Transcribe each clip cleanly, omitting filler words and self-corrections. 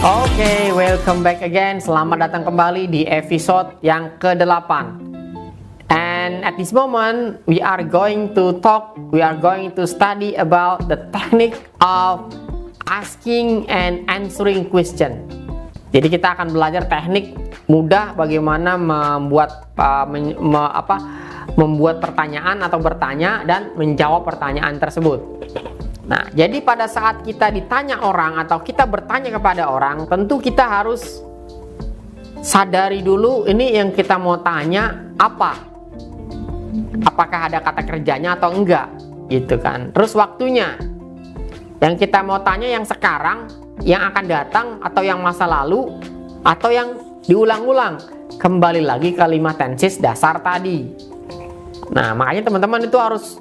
Oke, welcome back again. Selamat datang kembali di episode yang ke-8. And at this moment, we are going to study about the technique of asking and answering question. Jadi kita akan belajar teknik mudah bagaimana membuat pertanyaan atau bertanya dan menjawab pertanyaan tersebut. Nah, jadi pada saat kita ditanya orang atau kita bertanya kepada orang, tentu kita harus sadari dulu ini yang kita mau tanya apa. Apakah ada kata kerjanya atau enggak, gitu kan. Terus waktunya. Yang kita mau tanya yang sekarang, yang akan datang, atau yang masa lalu, atau yang diulang-ulang. Kembali lagi ke 5 tenses dasar tadi. Nah, makanya teman-teman itu harus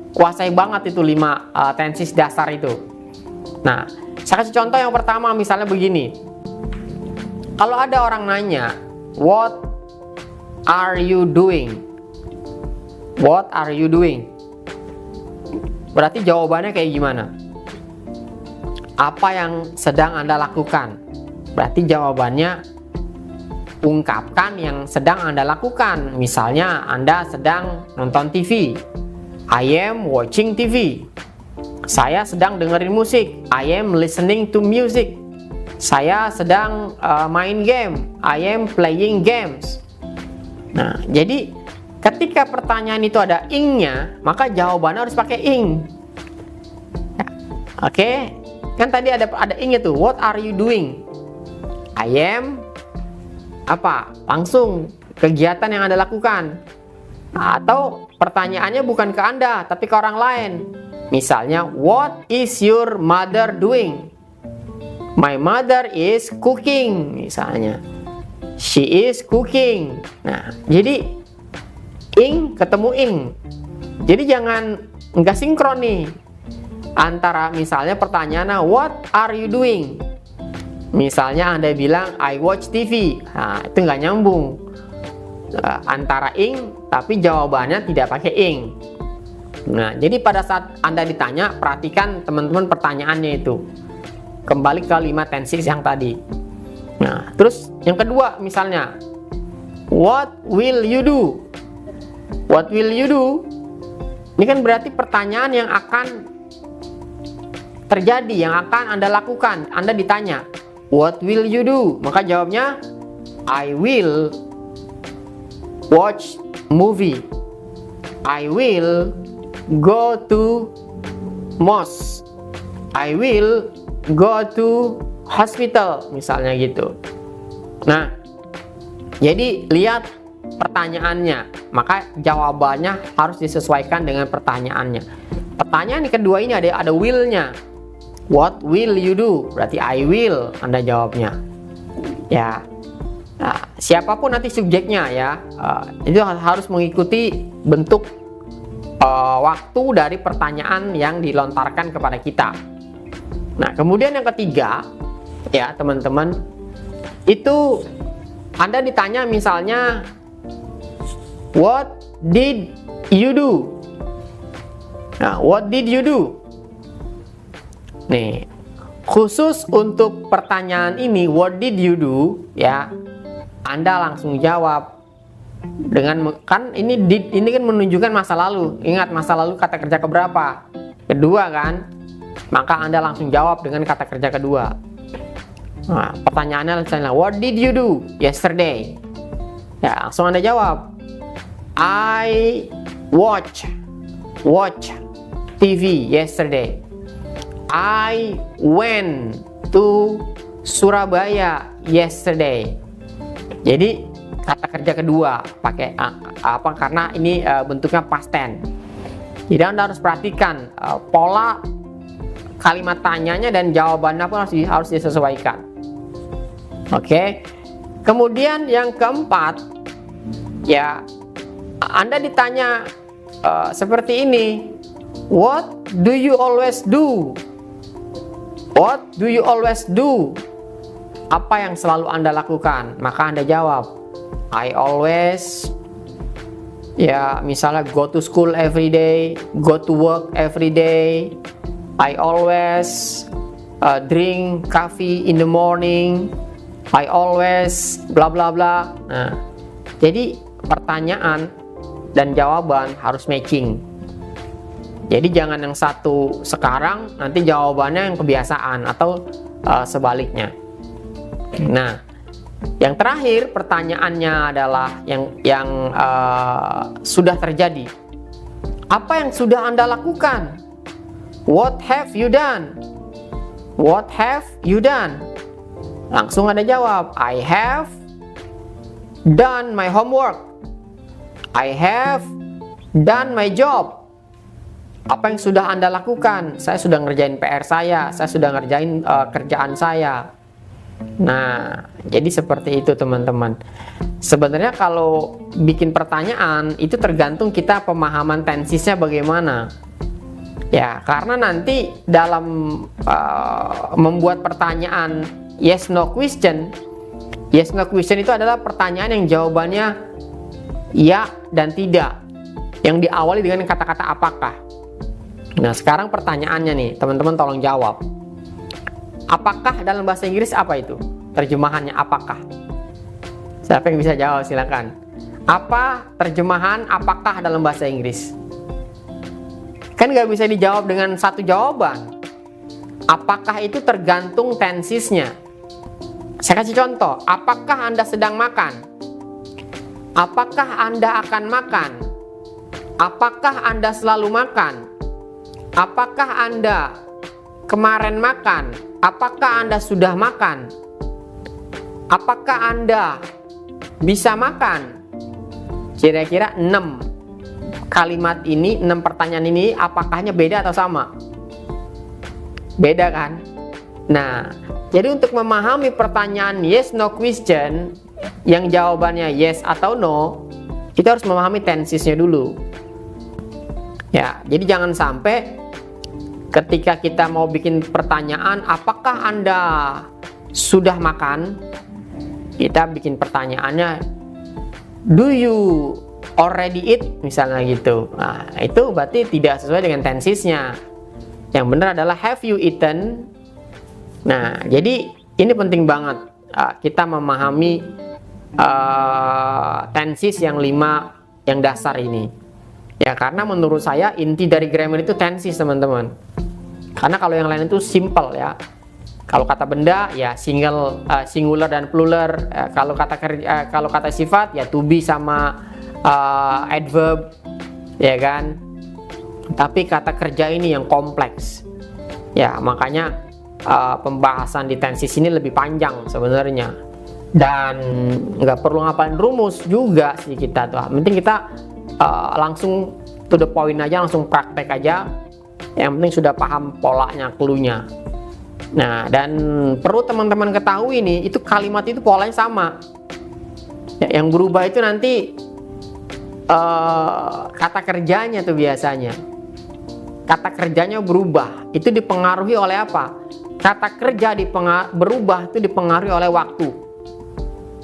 kuasai banget itu 5 tenses dasar itu. Nah, saya kasih contoh yang pertama, misalnya begini. Kalau ada orang nanya, what are you doing? What are you doing? Berarti jawabannya kayak gimana? Apa yang sedang Anda lakukan? Berarti jawabannya ungkapkan yang sedang Anda lakukan. Misalnya Anda sedang nonton TV. I am watching TV. Saya sedang dengerin musik. I am listening to music. Saya sedang main game. I am playing games. Nah, jadi ketika pertanyaan itu ada ing-nya, maka jawabannya harus pakai ing. Ya, oke. Kan tadi ada ing itu. What are you doing? I am apa? Langsung kegiatan yang Anda lakukan. Atau pertanyaannya bukan ke Anda, tapi ke orang lain. Misalnya, what is your mother doing? My mother is cooking, misalnya. She is cooking. Nah, jadi ing ketemu ing. Jadi jangan nggak sinkron nih. Antara misalnya pertanyaannya, what are you doing? Misalnya Anda bilang, I watch TV. Nah, itu nggak nyambung. Antara ing, tapi jawabannya tidak pakai ing. Nah, jadi pada saat Anda ditanya, perhatikan teman-teman pertanyaannya itu. Kembali ke 5 tenses yang tadi. Nah, terus yang kedua misalnya, what will you do? What will you do? Ini kan berarti pertanyaan yang akan terjadi, yang akan Anda lakukan. Anda ditanya, what will you do? Maka jawabnya, I will watch movie. I will go to mosque. I will go to hospital, misalnya gitu. Nah, jadi lihat pertanyaannya, maka jawabannya harus disesuaikan dengan pertanyaannya. Pertanyaan yang kedua ini ada will-nya. What will you do? Berarti I will, Anda jawabnya. Ya. Nah, siapapun nanti subjeknya ya, itu harus mengikuti bentuk waktu dari pertanyaan yang dilontarkan kepada kita. Nah, kemudian yang ketiga, ya teman-teman, itu Anda ditanya misalnya, what did you do? Nah, what did you do? Nih, khusus untuk pertanyaan ini, what did you do? Ya, Anda langsung jawab dengan kan ini kan menunjukkan masa lalu. Ingat masa lalu kata kerja keberapa? Kedua kan? Maka Anda langsung jawab dengan kata kerja kedua. Nah, pertanyaannya misalnya, what did you do yesterday? Ya, langsung Anda jawab. I watch TV yesterday. I went to Surabaya yesterday. Jadi kata kerja kedua pakai apa? Karena ini bentuknya past tense. Jadi Anda harus perhatikan pola kalimat tanyanya dan jawabannya pun harus disesuaikan. Oke. Kemudian yang keempat, ya Anda ditanya seperti ini. What do you always do? What do you always do? Apa yang selalu Anda lakukan? Maka Anda jawab, I always, ya misalnya go to school every day, go to work every day, I always drink coffee in the morning, I always bla bla bla. Nah, jadi pertanyaan dan jawaban harus matching. Jadi jangan yang satu sekarang nanti jawabannya yang kebiasaan atau sebaliknya. Nah, yang terakhir pertanyaannya adalah yang sudah terjadi. Apa yang sudah Anda lakukan? What have you done? What have you done? Langsung Anda jawab, I have done my homework. I have done my job. Apa yang sudah Anda lakukan? Saya sudah ngerjain PR saya sudah ngerjain kerjaan saya. Nah, jadi seperti itu teman-teman. Sebenarnya kalau bikin pertanyaan itu tergantung kita pemahaman tensisnya bagaimana. Ya, karena nanti dalam membuat pertanyaan yes no question itu adalah pertanyaan yang jawabannya ya dan tidak, yang diawali dengan kata-kata apakah. Nah, sekarang pertanyaannya nih, teman-teman tolong jawab. Apakah dalam bahasa Inggris apa itu? Terjemahannya apakah? Siapa yang bisa jawab silakan. Apa terjemahan apakah dalam bahasa Inggris? Kan nggak bisa dijawab dengan satu jawaban. Apakah itu tergantung tensisnya. Saya kasih contoh. Apakah Anda sedang makan? Apakah Anda akan makan? Apakah Anda selalu makan? Apakah Anda kemarin makan? Apakah Anda sudah makan? Apakah Anda bisa makan? Kira-kira 6 kalimat ini, 6 pertanyaan ini, apakahnya beda atau sama? Beda kan? Nah, jadi untuk memahami pertanyaan yes no question yang jawabannya yes atau no, kita harus memahami tensisnya dulu. Ya, jadi jangan sampai ketika kita mau bikin pertanyaan apakah Anda sudah makan, kita bikin pertanyaannya do you already eat misalnya gitu. Nah, itu berarti tidak sesuai dengan tensisnya. Yang benar adalah have you eaten. Nah, jadi ini penting banget kita memahami tensis yang 5 yang dasar ini. Ya, karena menurut saya inti dari grammar itu tensis, teman-teman. Karena kalau yang lain itu simple ya. Kalau kata benda ya singular dan plural. Kalau kata sifat ya to be sama adverb, ya kan. Tapi kata kerja ini yang kompleks. Ya, makanya pembahasan di tensis ini lebih panjang sebenarnya. Dan nggak perlu ngapalin rumus juga sih kita tuh. Penting kita langsung to the point aja, langsung praktek aja. Yang penting sudah paham polanya, cluenya. Nah, dan perlu teman-teman ketahui nih, itu kalimat itu polanya sama. Ya, yang berubah itu nanti kata kerjanya tuh biasanya. Kata kerjanya berubah. Itu dipengaruhi oleh apa? Kata kerja berubah itu dipengaruhi oleh waktu.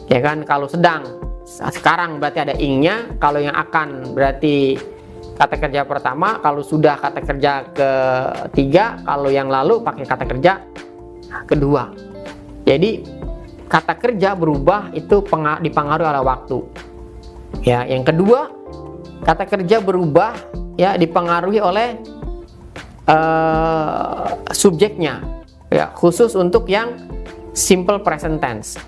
Ya kan, kalau sekarang berarti ada ing-nya, kalau yang akan berarti kata kerja pertama, kalau sudah kata kerja ketiga, kalau yang lalu pakai kata kerja kedua. Jadi kata kerja berubah itu dipengaruhi oleh waktu. Ya, yang kedua, kata kerja berubah ya dipengaruhi oleh subjeknya. Ya, khusus untuk yang simple present tense.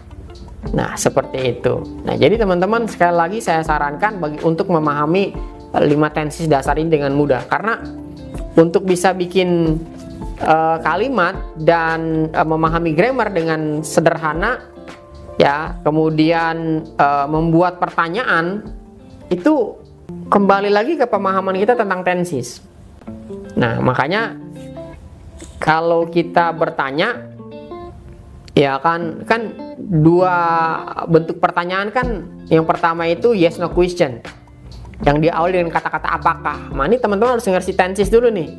Nah, seperti itu. Nah, jadi teman-teman sekali lagi saya sarankan untuk memahami 5 tensis dasar ini dengan mudah, karena untuk bisa bikin kalimat dan memahami grammar dengan sederhana ya, kemudian membuat pertanyaan itu kembali lagi ke pemahaman kita tentang tensis. Nah, makanya kalau kita bertanya ya kan 2 bentuk pertanyaan kan. Yang pertama itu yes no question, yang diawali dengan kata-kata apakah. Nah, ini teman-teman harus ngerti tensis dulu nih.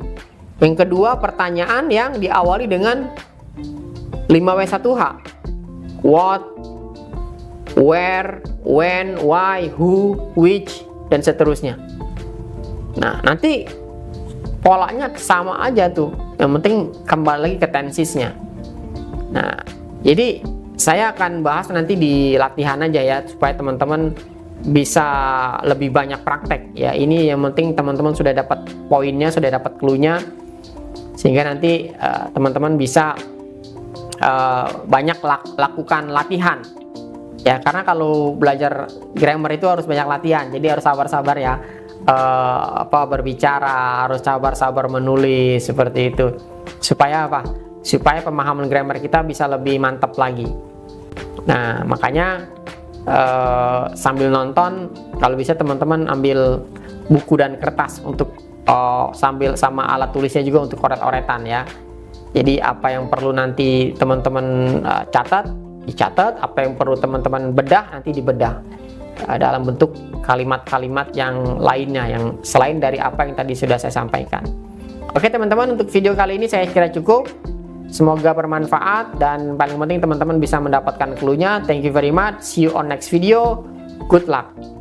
Yang kedua, pertanyaan yang diawali dengan 5W1H. What, where, when, why, who, which, dan seterusnya. Nah, nanti polanya sama aja tuh. Yang penting kembali lagi ke tensisnya. Nah, jadi saya akan bahas nanti di latihan aja ya, supaya teman-teman bisa lebih banyak praktek ya. Ini yang penting teman-teman sudah dapat poinnya, sudah dapat clue-nya, sehingga nanti teman-teman bisa banyak lakukan latihan ya. Karena kalau belajar grammar itu harus banyak latihan, jadi harus sabar-sabar ya. Berbicara harus sabar-sabar, menulis seperti itu, supaya apa? Supaya pemahaman grammar kita bisa lebih mantap lagi. Nah, makanya sambil nonton, kalau bisa teman-teman ambil buku dan kertas untuk sambil sama alat tulisnya juga untuk coret-coretan ya. Jadi apa yang perlu nanti teman-teman catat, dicatat. Apa yang perlu teman-teman bedah, nanti dibedah dalam bentuk kalimat-kalimat yang lainnya, yang selain dari apa yang tadi sudah saya sampaikan. Oke teman-teman, untuk video kali ini saya kira cukup. Semoga bermanfaat, dan paling penting teman-teman bisa mendapatkan clue-nya. Thank you very much. See you on next video. Good luck.